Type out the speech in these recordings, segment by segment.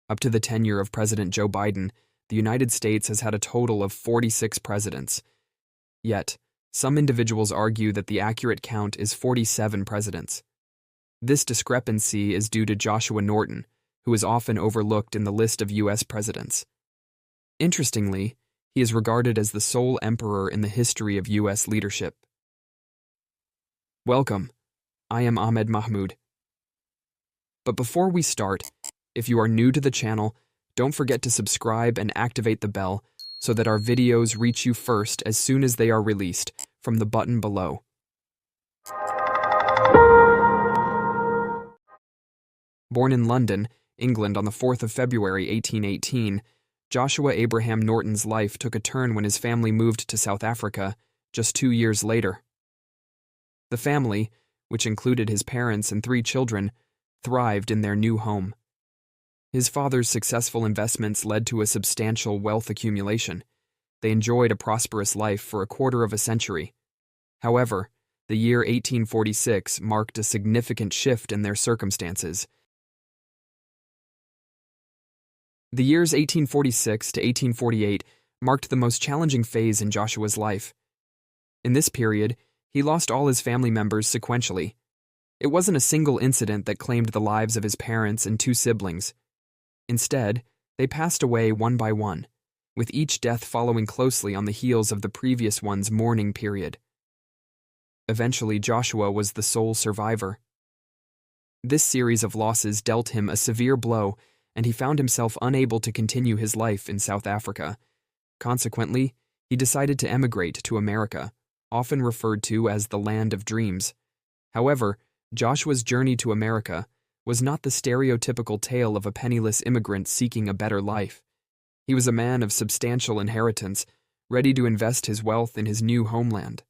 Up to the tenure of President Joe Biden, the United States has had a total of 46 presidents. Yet, some individuals argue that the accurate count is 47 presidents. This discrepancy is due to Joshua Norton, who is often overlooked in the list of U.S. presidents. Interestingly, he is regarded as the sole emperor in the history of U.S. leadership. Welcome. I am Ahmed Mahmoud. But before we start, if you are new to the channel, don't forget to subscribe and activate the bell so that our videos reach you first as soon as they are released from the button below. Born in London, England on the 4th of February 1818, Joshua Abraham Norton's life took a turn when his family moved to South Africa just 2 years later. The family, which included his parents and 3 children, thrived in their new home. His father's successful investments led to a substantial wealth accumulation. They enjoyed a prosperous life for a quarter of a century. However, the year 1846 marked a significant shift in their circumstances. The years 1846 to 1848 marked the most challenging phase in Joshua's life. In this period, he lost all his family members sequentially. It wasn't a single incident that claimed the lives of his parents and 2 siblings. Instead, they passed away one by one, with each death following closely on the heels of the previous one's mourning period. Eventually, Joshua was the sole survivor. This series of losses dealt him a severe blow, and he found himself unable to continue his life in South Africa. Consequently, he decided to emigrate to America, often referred to as the Land of Dreams. However, Joshua's journey to America was not the stereotypical tale of a penniless immigrant seeking a better life. He was a man of substantial inheritance, ready to invest his wealth in his new homeland.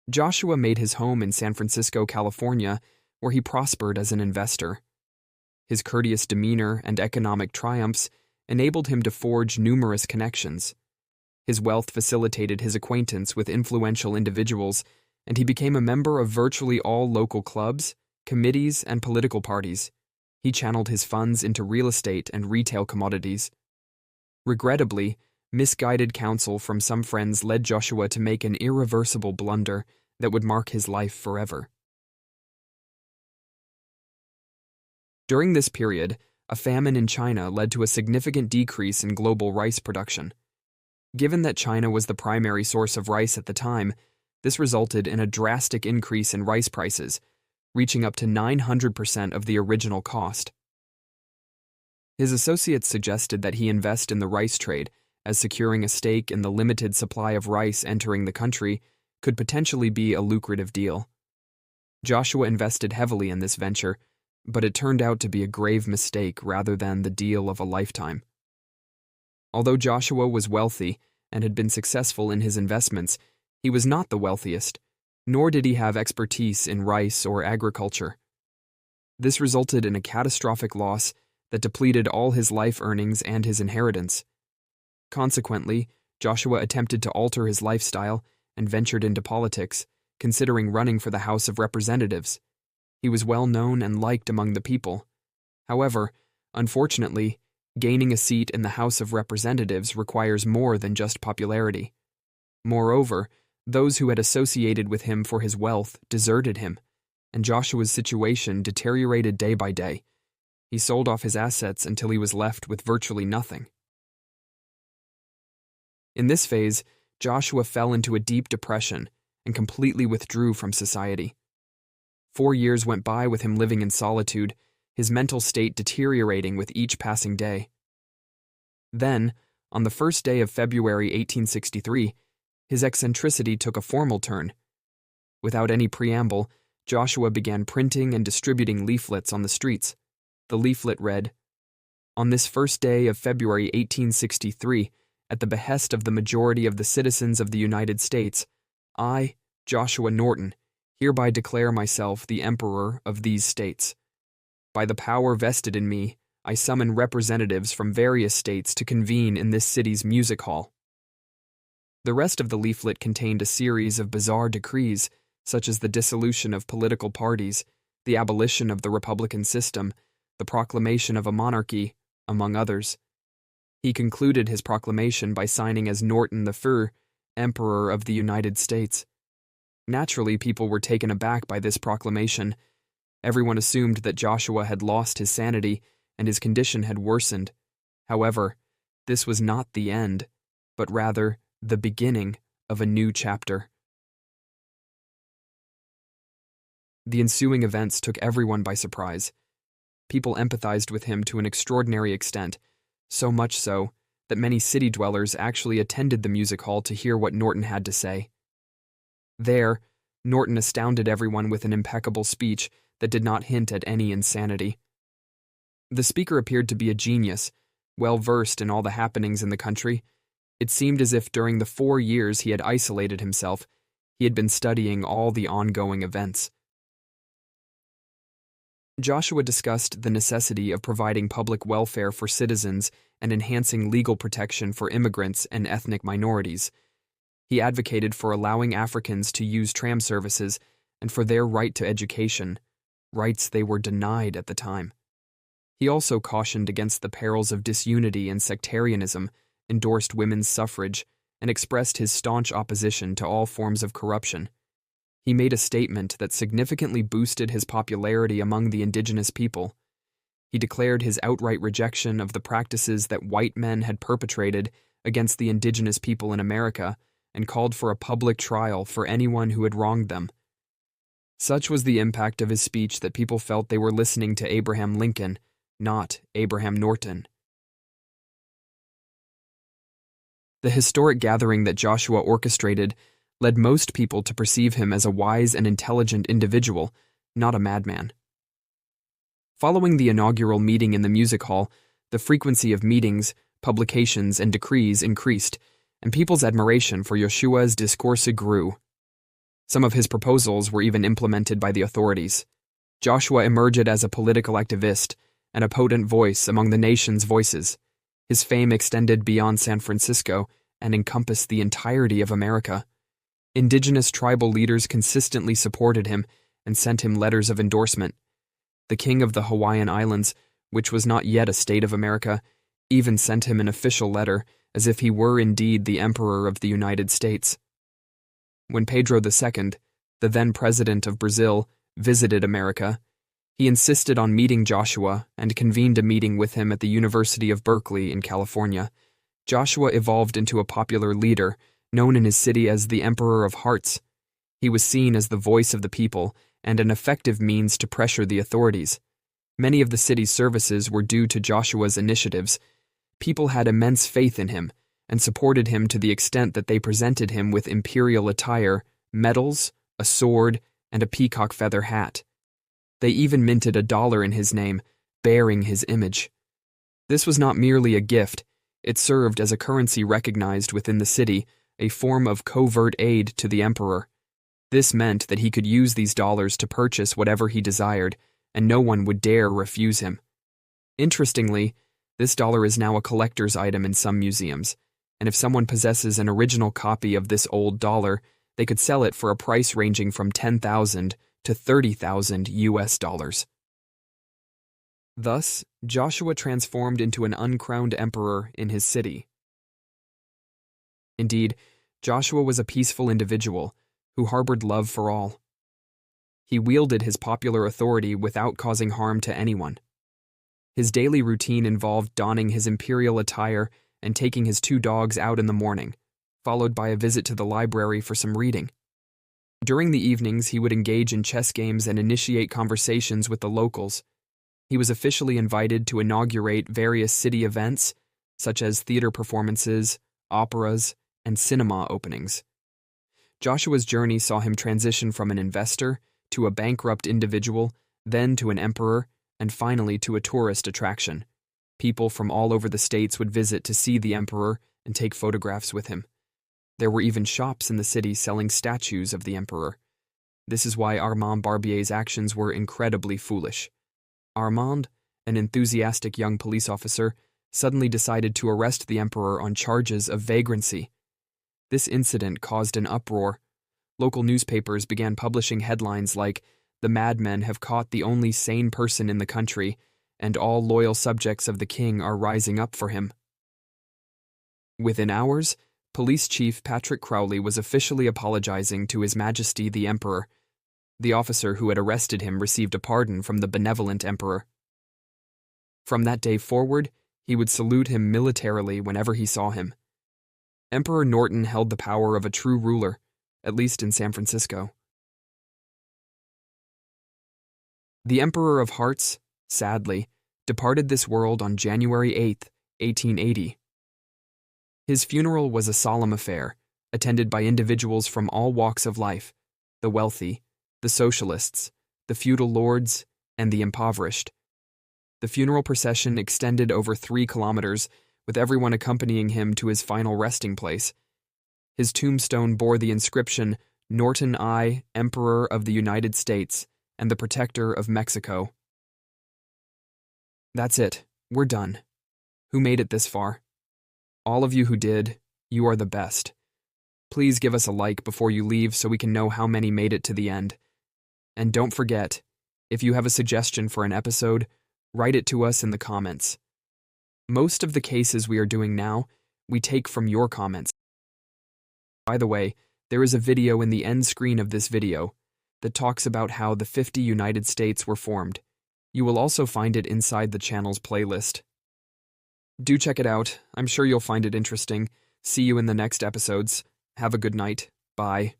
Joshua made his home in San Francisco, California, where he prospered as an investor. His courteous demeanor and economic triumphs enabled him to forge numerous connections. His wealth facilitated his acquaintance with influential individuals, and he became a member of virtually all local clubs, committees, and political parties. He channeled his funds into real estate and retail commodities. Regrettably, misguided counsel from some friends led Joshua to make an irreversible blunder that would mark his life forever. During this period, a famine in China led to a significant decrease in global rice production. Given that China was the primary source of rice at the time, this resulted in a drastic increase in rice prices, reaching up to 900% of the original cost. His associates suggested that he invest in the rice trade, as securing a stake in the limited supply of rice entering the country could potentially be a lucrative deal. Joshua invested heavily in this venture, but it turned out to be a grave mistake rather than the deal of a lifetime. Although Joshua was wealthy and had been successful in his investments, he was not the wealthiest, nor did he have expertise in rice or agriculture. This resulted in a catastrophic loss that depleted all his life earnings and his inheritance. Consequently, Joshua attempted to alter his lifestyle and ventured into politics, considering running for the House of Representatives. He was well known and liked among the people. However, unfortunately, gaining a seat in the House of Representatives requires more than just popularity. Moreover, those who had associated with him for his wealth deserted him, and Joshua's situation deteriorated day by day. He sold off his assets until he was left with virtually nothing. In this phase, Joshua fell into a deep depression and completely withdrew from society. 4 years went by with him living in solitude, his mental state deteriorating with each passing day. Then, on the first day of February 1863, his eccentricity took a formal turn. Without any preamble, Joshua began printing and distributing leaflets on the streets. The leaflet read, "On this first day of February 1863, at the behest of the majority of the citizens of the United States, I, Joshua Norton, hereby declare myself the Emperor of these states. By the power vested in me, I summon representatives from various states to convene in this city's music hall." The rest of the leaflet contained a series of bizarre decrees, such as the dissolution of political parties, the abolition of the republican system, the proclamation of a monarchy, among others. He concluded his proclamation by signing as Norton I, Emperor of the United States. Naturally, people were taken aback by this proclamation. Everyone assumed that Joshua had lost his sanity and his condition had worsened. However, this was not the end, but rather the beginning of a new chapter. The ensuing events took everyone by surprise. People empathized with him to an extraordinary extent, so much so that many city dwellers actually attended the music hall to hear what Norton had to say. There, Norton astounded everyone with an impeccable speech that did not hint at any insanity. The speaker appeared to be a genius, well-versed in all the happenings in the country. It seemed as if during the 4 years he had isolated himself, he had been studying all the ongoing events. Joshua discussed the necessity of providing public welfare for citizens and enhancing legal protection for immigrants and ethnic minorities. He advocated for allowing Africans to use tram services and for their right to education, rights they were denied at the time. He also cautioned against the perils of disunity and sectarianism, endorsed women's suffrage, and expressed his staunch opposition to all forms of corruption. He made a statement that significantly boosted his popularity among the indigenous people. He declared his outright rejection of the practices that white men had perpetrated against the indigenous people in America and called for a public trial for anyone who had wronged them. Such was the impact of his speech that people felt they were listening to Abraham Lincoln, not Abraham Norton. The historic gathering that Joshua orchestrated led most people to perceive him as a wise and intelligent individual, not a madman. Following the inaugural meeting in the music hall, the frequency of meetings, publications, and decrees increased, and people's admiration for Joshua's discourse grew. Some of his proposals were even implemented by the authorities. Joshua emerged as a political activist and a potent voice among the nation's voices. His fame extended beyond San Francisco and encompassed the entirety of America. Indigenous tribal leaders consistently supported him and sent him letters of endorsement. The king of the Hawaiian Islands, which was not yet a state of America, even sent him an official letter as if he were indeed the Emperor of the United States. When Pedro II, the then president of Brazil, visited America, he insisted on meeting Joshua and convened a meeting with him at the University of Berkeley in California. Joshua evolved into a popular leader, known in his city as the Emperor of Hearts. He was seen as the voice of the people and an effective means to pressure the authorities. Many of the city's services were due to Joshua's initiatives. People had immense faith in him and supported him to the extent that they presented him with imperial attire, medals, a sword, and a peacock feather hat. They even minted $1 in his name, bearing his image. This was not merely a gift, it served as a currency recognized within the city, a form of covert aid to the emperor. This meant that he could use these dollars to purchase whatever he desired, and no one would dare refuse him. Interestingly, this dollar is now a collector's item in some museums, and if someone possesses an original copy of this old dollar, they could sell it for a price ranging from $10,000 to $30,000 US. Thus, Joshua transformed into an uncrowned emperor in his city. Indeed, Joshua was a peaceful individual who harbored love for all. He wielded his popular authority without causing harm to anyone. His daily routine involved donning his imperial attire and taking his 2 dogs out in the morning, followed by a visit to the library for some reading. During the evenings, he would engage in chess games and initiate conversations with the locals. He was officially invited to inaugurate various city events, such as theater performances, operas, and cinema openings. Joshua's journey saw him transition from an investor to a bankrupt individual, then to an emperor, and finally to a tourist attraction. People from all over the states would visit to see the emperor and take photographs with him. There were even shops in the city selling statues of the emperor. This is why Armand Barbier's actions were incredibly foolish. Armand, an enthusiastic young police officer, suddenly decided to arrest the emperor on charges of vagrancy. This incident caused an uproar. Local newspapers began publishing headlines like, "The madmen have caught the only sane person in the country," and all loyal subjects of the king are rising up for him. Within hours, Police Chief Patrick Crowley was officially apologizing to His Majesty the Emperor. The officer who had arrested him received a pardon from the benevolent emperor. From that day forward, he would salute him militarily whenever he saw him. Emperor Norton held the power of a true ruler, at least in San Francisco. The Emperor of Hearts, sadly, departed this world on January 8, 1880. His funeral was a solemn affair, attended by individuals from all walks of life, the wealthy, the socialists, the feudal lords, and the impoverished. The funeral procession extended over 3 kilometers, with everyone accompanying him to his final resting place. His tombstone bore the inscription, Norton I, Emperor of the United States, and the Protector of Mexico. That's it. We're done. Who made it this far? All of you who did, you are the best. Please give us a like before you leave so we can know how many made it to the end. And don't forget, if you have a suggestion for an episode, write it to us in the comments. Most of the cases we are doing now, we take from your comments. By the way, there is a video in the end screen of this video that talks about how the 50 United States were formed. You will also find it inside the channel's playlist. Do check it out. I'm sure you'll find it interesting. See you in the next episodes. Have a good night. Bye.